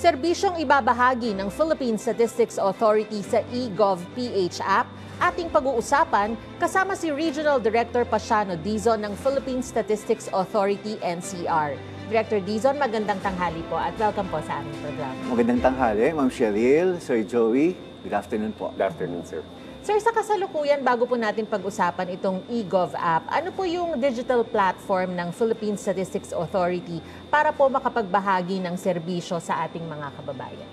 Serbisyong ibabahagi ng Philippine Statistics Authority sa eGov.ph app, ating pag-uusapan kasama si Regional Director Pasiano Dizon ng Philippine Statistics Authority NCR. Director Dizon, magandang tanghali po at welcome po sa aming programa. Magandang tanghali, Ma'am Cheryl, Sir Joey. Good afternoon po. Good afternoon, sir. Sir, sa kasalukuyan, bago po natin pag-usapan itong eGov app, ano po yung digital platform ng Philippine Statistics Authority para po makapagbahagi ng serbisyo sa ating mga kababayan?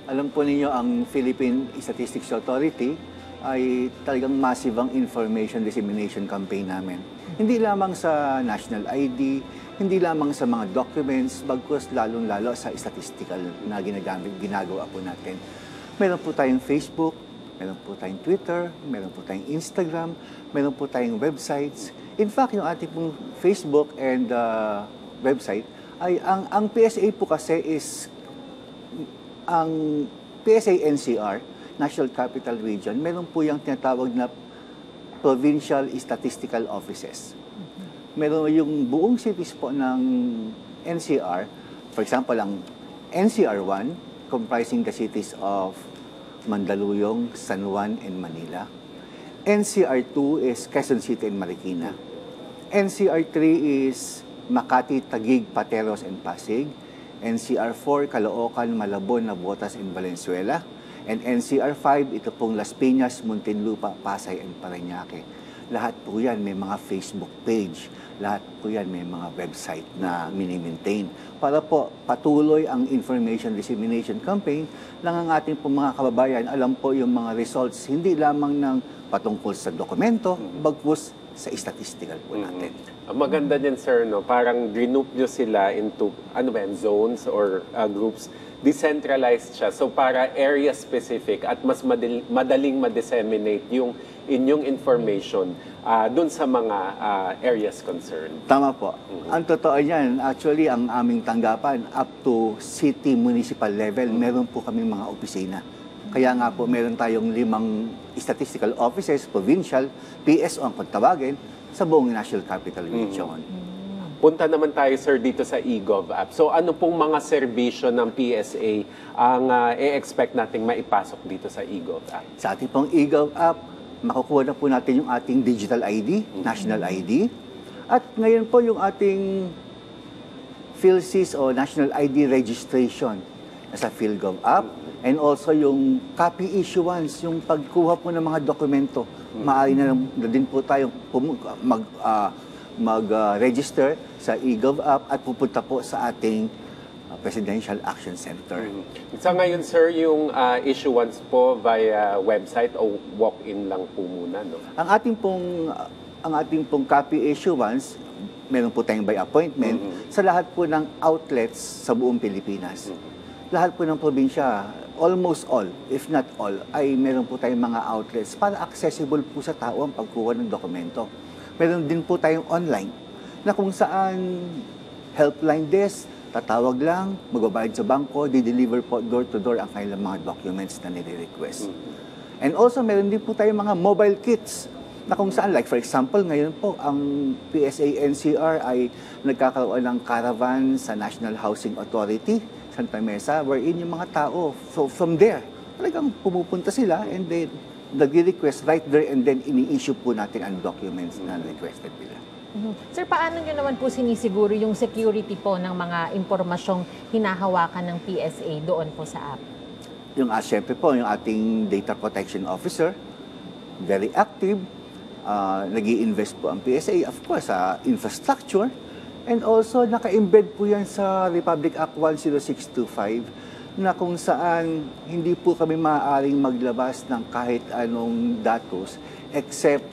Alam po ninyo, ang Philippine Statistics Authority ay talagang massive ang information dissemination campaign namin. Hindi lamang sa national ID, hindi lamang sa mga documents, bagkus lalong-lalo sa statistical na ginagawa po natin. Meron po tayong Facebook, meron po tayong Twitter, meron po tayong Instagram, meron po tayong websites. In fact, yung ating pong Facebook and website, ay ang PSA po kasi is, ang PSA NCR, National Capital Region, meron po yung tinatawag na Provincial Statistical Offices. Meron yung buong cities po ng NCR, for example, ang NCR1, comprising the cities of Mandaluyong, San Juan, and Manila. NCR2 is Quezon City and Marikina. NCR3 is Makati, Taguig, Pateros, and Pasig. NCR4, Caloocan, Malabon, Navotas, and Valenzuela. And NCR5, ito pong Las Piñas, Muntinlupa, Pasay, and Parañaque. Lahat po yan may mga Facebook page. Lahat po yan may mga website na mini-maintain. Para po patuloy ang information dissemination campaign ng ang ating po mga kababayan, alam po yung mga results, hindi lamang ng patungkol sa dokumento, bagkus sa statistical po natin. Ang maganda niyan, sir, no? Parang group nyo sila into zones or groups. Decentralized siya. So para area specific at mas madaling ma-disseminate yung inyong information dun sa mga areas concerned. Tama po. Ang totoo niyan, actually, ang aming tanggapan up to city, municipal level, meron po kaming mga opisina. Kaya nga po, meron tayong 5 statistical offices, provincial, PSO ang pagtawagin, sa buong National Capital Region. Punta naman tayo, sir, dito sa eGov app. So ano pong mga serbisyo ng PSA ang i-expect nating maipasok dito sa eGov app? Sa ating pong eGov app, makukuha na po natin yung ating digital ID, national ID. At ngayon po yung ating PhilSys o national ID registration sa PhilGov app. And also yung copy issuance, yung pagkuha po ng mga dokumento. Maaari na din po tayong mag-register sa eGov app at pupunta po sa ating Presidential Action Center. Sa ngayon, sir, yung issuance po via website o walk-in lang po muna, no? Ang ating pong copy issuance, meron po tayong by appointment sa lahat po ng outlets sa buong Pilipinas. Lahat po ng probinsya, almost all, if not all, ay meron po tayong mga outlets para accessible po sa tao ang pagkuha ng dokumento. Meron din po tayong online na kung saan helpline desk, tatawag lang, magbabayad sa bangko, di-deliver po door-to-door ang kanilang mga documents na nire-request. And also, meron din po tayong mga mobile kits na kung saan, like for example, ngayon po, ang PSA NCR ay nagkakaroon ng caravan sa National Housing Authority, Santa Mesa, wherein yung mga tao, so from there, talagang pumupunta sila and then nag-request right there and then ini-issue po natin ang documents na requested nila. Sir, paano nyo naman po sinisiguro yung security po ng mga impormasyong hinahawakan ng PSA doon po sa app? Yung syempre po, yung ating data protection officer, very active, nag-i-invest po ang PSA, of course, sa infrastructure, and also naka-embed po yan sa Republic Act 10625 na kung saan hindi po kami maaaring maglabas ng kahit anong datos except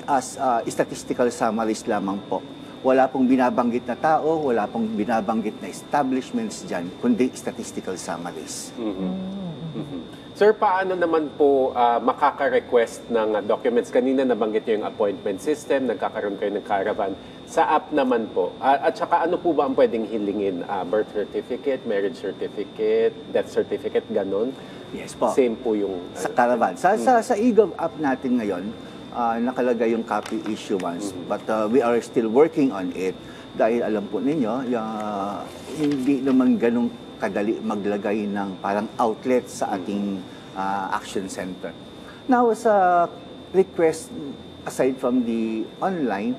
as statistical summaries lamang po. Wala pong binabanggit na tao, wala pong binabanggit na establishments dyan, kundi statistical summaries. Sir, paano naman po makaka-request ng documents? Kanina nabanggit niyo yung appointment system, nagkakaroon kayo ng caravan. Sa app naman po, at saka ano po ba ang pwedeng hilingin? Birth certificate, marriage certificate, death certificate, ganon? Yes po. Same po yung... Sa caravan. Sa eGov app natin ngayon, nakalagay yung copy issuance. But we are still working on it dahil alam po ninyo, hindi naman ganong kadali maglagay ng parang outlet sa ating action center. Now, sa request, aside from the online,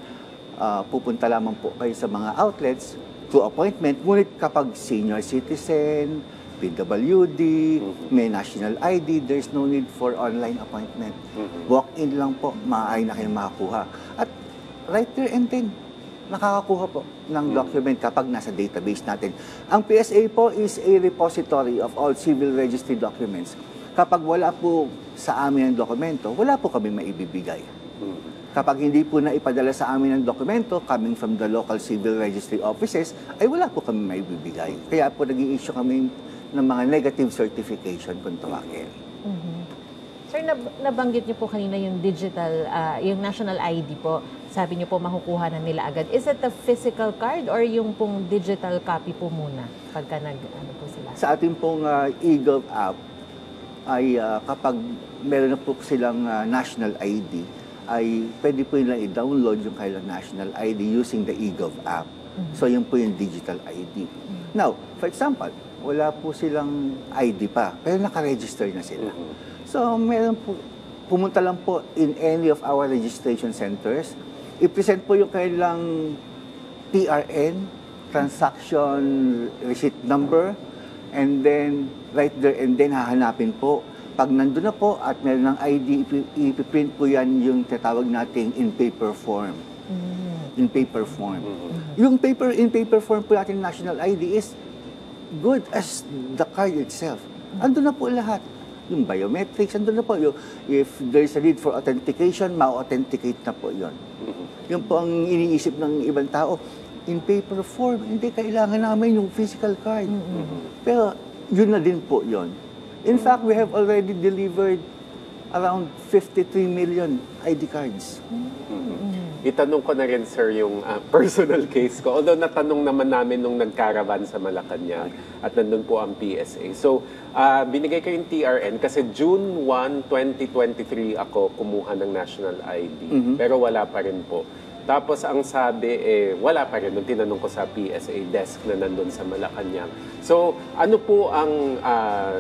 pupunta lamang po kayo sa mga outlets through appointment. Ngunit kapag senior citizen, PWD, may national ID, there's no need for online appointment. Walk-in lang po, maaari na kayo makakuha. At right there and then, nakakakuha po ng document kapag nasa database natin. Ang PSA po is a repository of all civil registry documents. Kapag wala po sa amin ang dokumento, wala po kami maibibigay. Kapag hindi po na ipadala sa amin ang dokumento coming from the local civil registry offices, ay wala po kami maibibigay. Kaya po nag-i-issue kami ng mga negative certification kung tawagin. Sir, nabanggit niyo po kanina yung digital, yung national ID po. Sabi niyo po makukuha na nila agad. Is it a physical card or yung pong digital copy po muna pagka ano po sila? Sa ating pong eGov app, ay kapag meron na po silang national ID, ay pwede po nilang i-download yung kailang national ID using the eGov app. So, yun po yung digital ID. Now, for example, wala po silang ID pa, pero nakaregister na sila. So, meron po, pumunta lang po in any of our registration centers, i-present po yung kailang TRN, transaction receipt number, and then, right there and then, hahanapin po. Pag nandun na po at meron ng ID, ipiprint po yan yung tatawag nating in paper form. In paper form. Yung in paper form po natin national ID is good as the card itself. Andun na po lahat. Yung biometrics, andun na po. If there's a need for authentication, ma-authenticate na po yun. Yun po ang iniisip ng ibang tao. In paper form, hindi kailangan namin yung physical card. Pero yun na din po yun. In fact, we have already delivered around 53 million ID cards. Itanong ko na rin, sir, yung personal case ko. Although natanong naman namin nung nagkaravan sa Malacanang at nandun po ang PSA. So, binigay ko yung TRN kasi June 1, 2023 ako kumuha ng national ID. Pero wala pa rin po. Tapos ang sabi, wala pa rin nung tinanong ko sa PSA desk na nandun sa Malacanang. So, ano po ang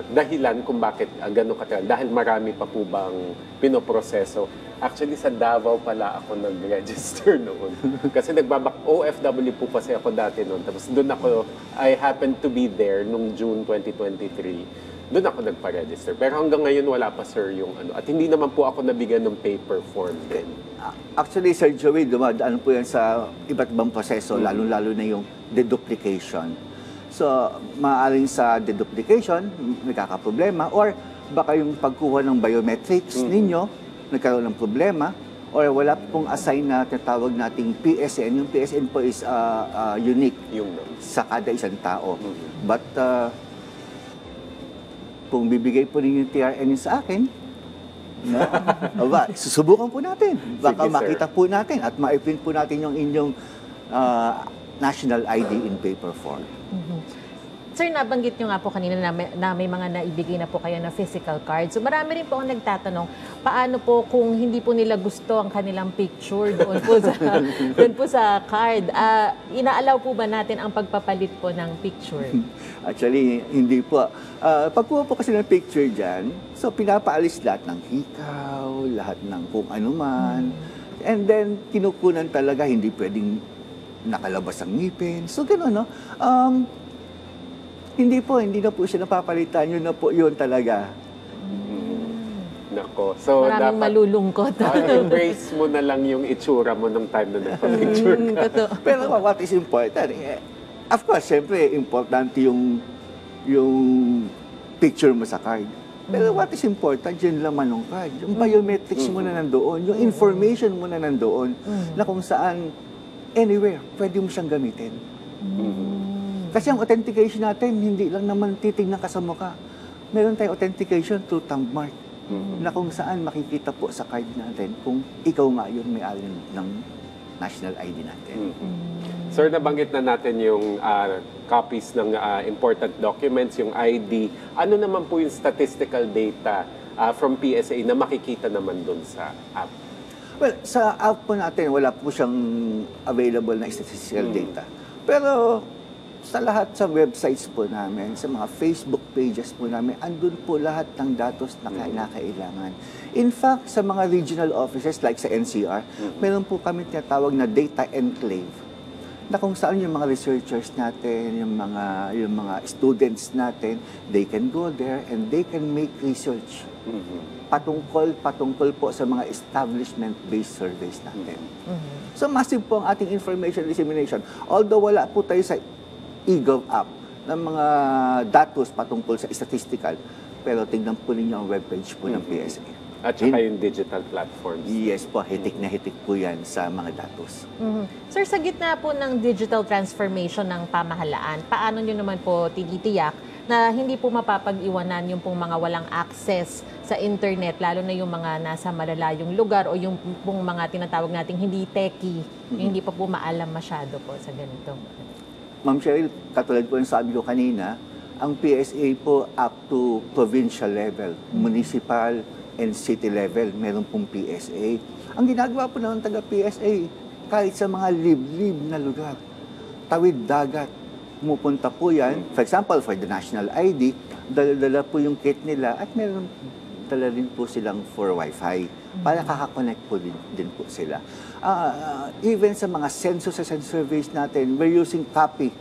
dahilan kung bakit gano'n katagal? Dahil marami pa po bang pinoproseso? Actually, sa Davao pala ako nag-register noon. Kasi OFW po kasi ako dati noon. Tapos doon ako, I happened to be there nung June 2023. Doon ako nagpa-register. Pero hanggang ngayon, wala pa, sir, yung ano. At hindi naman po ako nabigyan ng paper form din. Actually, Sir Joey, dumadaan po yan sa iba't ibang proseso, lalo-lalo na yung deduplication. So, maaaring sa deduplication, nagkakaproblema, or baka yung pagkuha ng biometrics ninyo, nagkaroon ng problema, or wala pong assign na tinatawag nating PSN. Yung PSN po is unique sa kada isang tao. But, kung bibigay po rin yung TRN sa akin, susubukan po natin. Baka Sige, makita po natin at ma-print po natin yung inyong national ID in paper form. Sir, nabanggit nyo nga po kanina na may mga naibigay na po kayo na physical card. So marami rin po ang nagtatanong, paano po kung hindi po nila gusto ang kanilang picture doon po sa card? Inaalaw po ba natin ang pagpapalit po ng picture? Actually, hindi po. Pagkuha po kasi ng picture dyan, so pinapaalis lahat ng hikaw, lahat ng kung ano man. And then, kinukunan talaga, hindi pwedeng nakalabas ang ngipin. So, gano'n, no? Hindi na po siya napapalitan. Yun na po yun talaga. Nako. So, maraming malulungkot. Embrace mo na lang yung itsura mo nung time na nagpa-picture ka. Pero what is important? Of course, siyempre, importante yung picture mo sa card. Pero what is important, yung laman ng card. Yung biometrics mo na nandoon, yung information mo na nandoon, na kung saan, anywhere, pwede mo siyang gamitin. Kasi ang authentication natin, hindi lang naman titignan ka sa mukha. Meron tayong authentication through thumb mark, na kung saan makikita po sa card natin kung ikaw nga yun may alin ng national ID natin. Sir, nabanggit na natin yung copies ng important documents, yung ID. Ano naman po yung statistical data from PSA na makikita naman dun sa app? Well, sa app po natin, wala po siyang available na statistical data. Pero sa lahat sa websites po namin, sa mga Facebook pages po namin, andun po lahat ng datos na kailangan. In fact, sa mga regional offices like sa NCR, meron po kami tinatawag na data enclave na kung saan yung mga researchers natin, yung mga students natin, they can go there and they can make research. Patungkol po sa mga establishment-based surveys natin. So massive po ang ating information dissemination. Although wala po tayo sa eGov app ng mga datos patungkol sa statistical, pero tingnan po ninyo ang webpage po ng PSA. At saka yung digital platforms. Yes po, hitik na hitik po yan sa mga datos. Sir, sa gitna po ng digital transformation ng pamahalaan, paano nyo naman po tinitiyak na hindi po mapapag-iwanan yung pong mga walang access sa internet, lalo na yung mga nasa malalayong lugar o yung pong mga tinatawag nating hindi techie, yung hindi pa po maalam masyado po sa ganito? Ma'am Cheryl, katulad po yung sabi ko kanina, ang PSA po up to provincial level, municipal and city level, meron pong PSA. Ang ginagawa po ng taga-PSA, kahit sa mga liblib na lugar, tawid dagat, pumupunta po yan. For example, for the national ID, dala-dala po yung kit nila at meron dala rin po silang for Wi-Fi para kakakonect po din po sila. Even sa mga censuses and surveys natin, we're using COPY,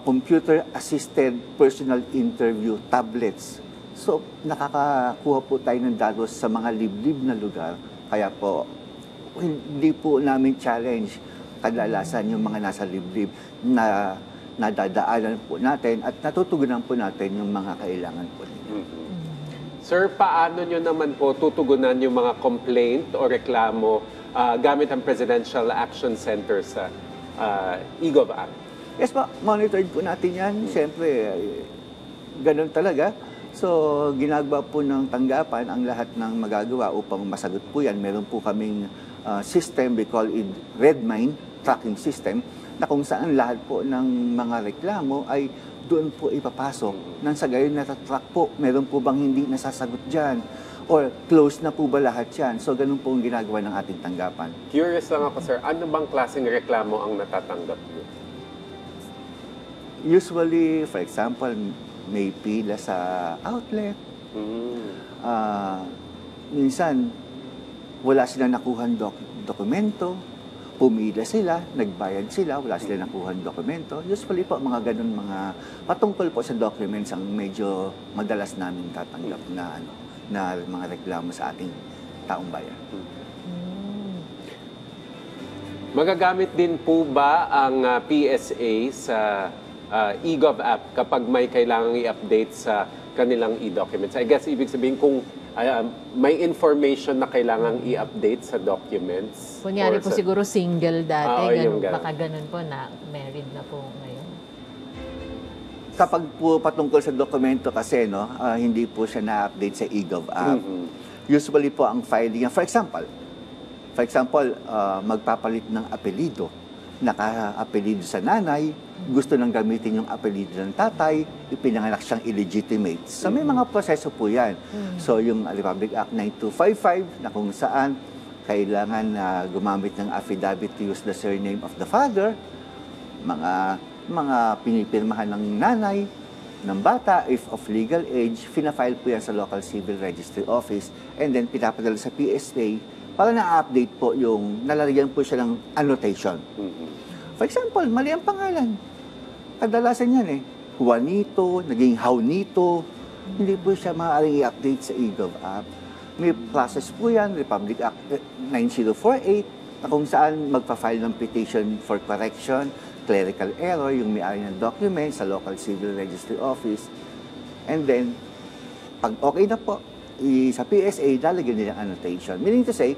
computer-assisted personal interview tablets. So, nakakakuha po tayo ng datos sa mga liblib na lugar. Kaya po, hindi po namin challenge kadalasan yung mga nasa liblib na nadadaanan po natin at natutugunan po natin yung mga kailangan po nila. Sir, paano nyo naman po tutugunan yung mga complaint o reklamo gamit ang Presidential Action Center sa eGov app? Yes po, monitored po natin yan. Siyempre, ganun talaga. So, ginagawa po ng tanggapan ang lahat ng magagawa upang masagot po yan. Meron po kaming system, we call it Redmine tracking system, na kung saan lahat po ng mga reklamo ay doon po ipapasok. Nang sa gayon natatrack po, meron po bang hindi nasasagot dyan? Or close na po ba lahat yan? So, ganun po ang ginagawa ng ating tanggapan. Curious lang ako, sir, ano bang klaseng reklamo ang natatanggap niyo? Usually, for example, may pila sa outlet. Minsan, wala silang nakuhan dokumento. Pumila sila, nagbayad sila, wala silang nakuhan dokumento. Usually po, mga ganun, mga patungkol po sa documents ang medyo madalas namin tatanggap na mga reklamo sa ating taong bayan. Magagamit din po ba ang PSA sa eGov app kapag may kailangang i-update sa kanilang e-documents? I guess ibig sabihin kung may information na kailangang i-update sa documents. Kunyari po siguro single dati, ganun, ganun. baka ganun po na married na po ngayon. Kapag po patungkol sa dokumento kasi, hindi po siya na-update sa eGov app. Usually po ang filing, for example, magpapalit ng apelido. Naka-apelido sa nanay, gusto nang gamitin yung apelido ng tatay, ipinanganak siyang illegitimate. So may mga proseso po yan. So yung Republic Act 9255 na kung saan kailangan na gumamit ng affidavit to use the surname of the father, mga pinipirmahan ng nanay, ng bata, if of legal age, fina-file po yan sa local civil registry office and then pinapadala sa PSA para na-update po yung nalalagyan po siya ng annotation. For example, mali ang pangalan. Kadalasan yan Juanito, naging Jaunito. Hindi po siya maaaring i-update sa eGov app. May process po yan, Republic Act 9048, na kung saan magpa-file ng petition for correction, clerical error, yung may-ari ng document sa local civil registry office. And then, pag okay na po, sa PSA, lalagyan nila annotation. Meaning to say,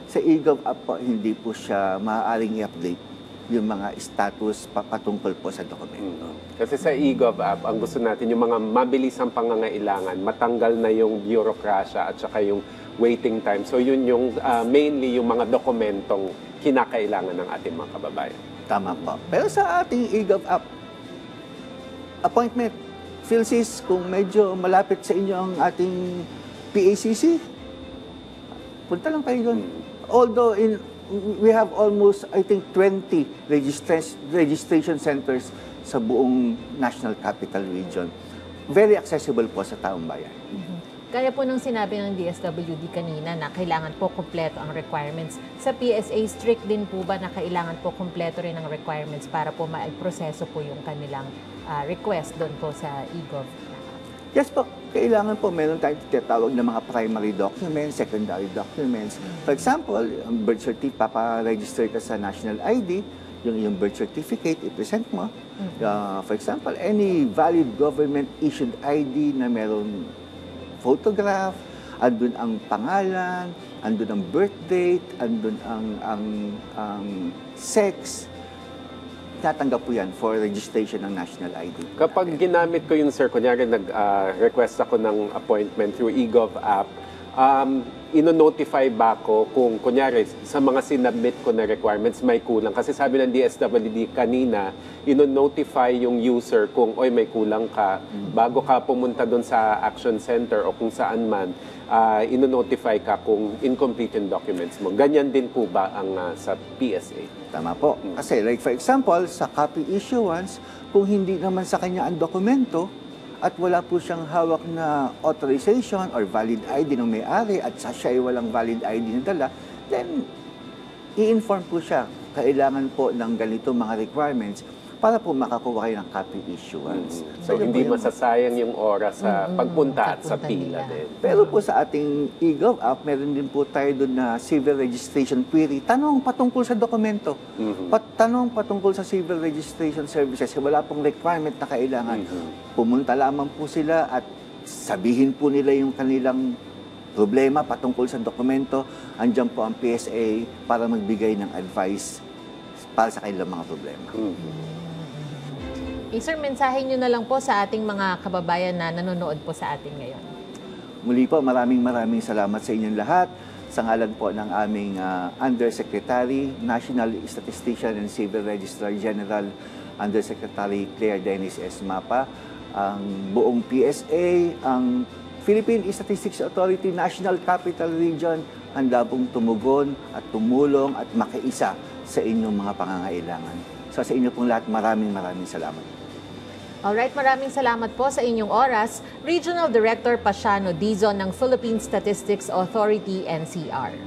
sa eGov app po, hindi po siya maaaring i-update yung mga status patungkol po sa dokumento. Kasi sa eGov app, ang gusto natin yung mga mabilisang pangangailangan, matanggal na yung bureaucracia at saka yung waiting time. So yun yung mainly yung mga dokumentong kinakailangan ng ating mga kababayan. Tama po. Pero sa ating eGov app, appointment, PhilSys, kung medyo malapit sa inyo ang ating PACC, punta lang kayo doon. Although we have almost, I think, 20 registration centers sa buong National Capital Region. Very accessible po sa taong bayan. Kaya po nung sinabi ng DSWD kanina na kailangan po kumpleto ang requirements. Sa PSA, strict din po ba na kailangan po kumpleto rin ang requirements para po maiproseso po yung kanilang request doon po sa eGov? Yes po, kailangan po meron tayong tinatawag na mga primary documents, secondary documents. For example, ang birth certificate, paparegister ka sa national ID, yung birth certificate, i-present mo. For example, any valid government-issued ID na meron photograph, andun ang pangalan, andun ang birth date, andun ang sex. Tatanggap po yan for registration ng national ID. Kapag ginamit ko yun, sir, kunyari nag-request ako ng appointment through eGov app, ino-notify ba ako kung, kunyari, sa mga sinubmit ko na requirements may kulang? Kasi sabi ng DSWD kanina, ino-notify yung user kung, oy, may kulang ka. Bago ka pumunta doon sa action center o kung saan man, ino-notify ka kung incomplete yung documents mo. Ganyan din po ba ang sa PSA? Tama po. Kasi like for example, sa copy issuance, kung hindi naman sa kanya ang dokumento, at wala po siyang hawak na authorization or valid ID ng may-ari at siya ay walang valid ID na dala, then i-inform po siya. Kailangan po ng ganito mga requirements para po makakuha kayo ng copy issuance. So, hindi masasayang yung oras sa pagpunta at sa pila din. Pero po sa ating eGov app, meron din po tayo doon na civil registration query. Tanong patungkol sa dokumento. Tanong patungkol sa civil registration services. Wala pong requirement na kailangan. Pumunta lamang po sila at sabihin po nila yung kanilang problema patungkol sa dokumento. Andiyan po ang PSA para magbigay ng advice para sa kanilang mga problema. Sir, mensahe nyo na lang po sa ating mga kababayan na nanonood po sa atin ngayon. Muli po, maraming salamat sa inyong lahat. Sa ngalan po ng aming Undersecretary, National Statistician and Civil Registrar General, Undersecretary Claire Dennis S. Mapa, ang buong PSA, ang Philippine Statistics Authority National Capital Region, handa pong tumugon at tumulong at makiisa sa inyong mga pangangailangan. So sa inyo pong lahat, maraming salamat. Alright, maraming salamat po sa inyong oras. Regional Director Pasiano Dizon ng Philippine Statistics Authority, NCR.